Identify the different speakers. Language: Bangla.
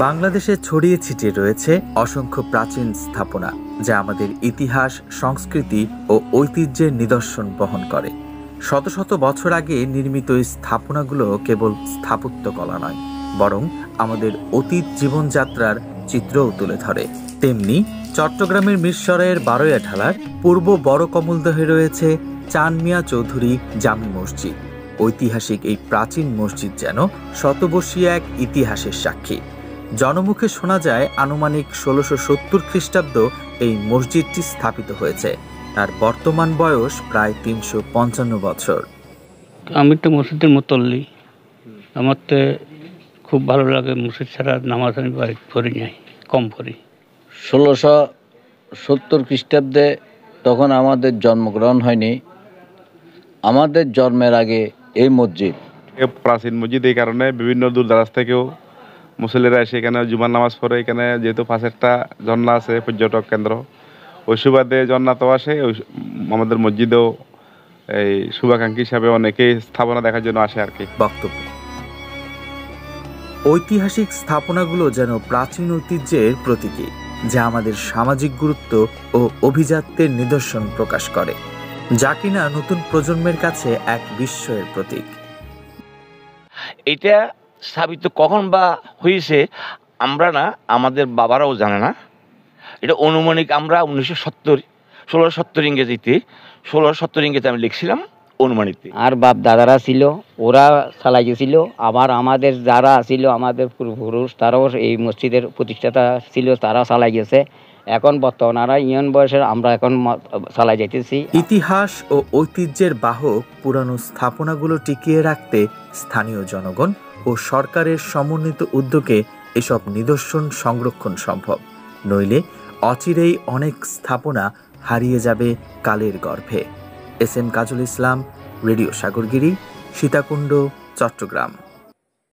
Speaker 1: বাংলাদেশে ছড়িয়ে ছিটিয়ে রয়েছে অসংখ্য প্রাচীন স্থাপনা, যা আমাদের ইতিহাস, সংস্কৃতি ও ঐতিহ্যের নিদর্শন বহন করে। শত শত বছর আগে নির্মিত এই স্থাপনাগুলো কেবল স্থাপত্যকলা নয়, বরং আমাদের অতীত জীবনযাত্রার চিত্রও তুলে ধরে। তেমনি চট্টগ্রামের মিরসরাইয়ের বারৈয়াঠালার পূর্ব বড় কমলদহে রয়েছে চাঁদ মিয়া চৌধুরী জামি মসজিদ। ঐতিহাসিক এই প্রাচীন মসজিদ যেন শতবর্ষী এক ইতিহাসের সাক্ষী। জনমুখে শোনা যায় আনুমানিক ১৬৭০ খ্রিস্টাব্দ এই মসজিদটি স্থাপিত হয়েছে। তার বর্তমান বয়স প্রায় ৩৫৫ বছর।
Speaker 2: আমি তো মসজিদের মুতল্লি, আমার তো খুব ভালো লাগে। মসজিদ ছাড়া নামাজ আমি পড়ি নাই, কম পড়ি।
Speaker 3: ১৬৭০ খ্রিস্টাব্দে তখন আমাদের জন্মগ্রহণ হয়নি। আমাদের জন্মের আগে এই মসজিদ
Speaker 4: প্রাচীন মসজিদ, এই কারণে বিভিন্ন দূর দারাজ থেকেও মুসল্লিরা এসে এখানে জুমার নামাজ পড়ে। এখানে যেহেতু পাশে একটা ঝর্ণা আছে, পর্যটক কেন্দ্র, ওই সুবাদে ঝর্ণা তো আসে। ওই আমাদের মসজিদেও এই শুভাকাঙ্ক্ষী হিসাবে অনেকেই স্থাপনা দেখার জন্য আসে আর কি।
Speaker 1: বক্তব্য: ঐতিহাসিক স্থাপনাগুলো যেন প্রাচীন ঐতিহ্যের প্রতীকী, যা আমাদের সামাজিক গুরুত্ব ও অভিজাত্যের নিদর্শন প্রকাশ করে, যা কিনা নতুন প্রজন্মের কাছে এক বিস্ময়ের প্রতীক।
Speaker 5: এটা স্থাপিত কখন বা হয়েছে আমরা না, আমাদের বাবারাও জানে না। এটা অনুমানিক আমরা 1670 ইংরেজিতে 1670 ইংরেজিতে আমি লিখছিলাম অনুমানিক।
Speaker 6: আর বাপ দাদারা ছিল, ওরা চালাই গেছিল। আবার আমাদের যারা ছিল, আমাদের পূর্বপুরুষ, তারাও এই মসজিদের প্রতিষ্ঠাতা ছিল, তারা চালাই গেছে। এখন বর্তমানে ইয়ন বয়সের আমরা এখন চালাই যাইতেছি।
Speaker 1: ইতিহাস ও ঐতিহ্যের বাহক পুরানো স্থাপনাগুলো টিকিয়ে রাখতে স্থানীয় জনগণ ও সরকারের সমন্বিত উদ্যোগে এসব নিদর্শন সংরক্ষণ সম্ভব। নইলে অচিরেই অনেক স্থাপনা হারিয়ে যাবে কালের গর্ভে। এস এম কাজল ইসলাম, রেডিও সাগরগিরি, সীতাকুণ্ড, চট্টগ্রাম।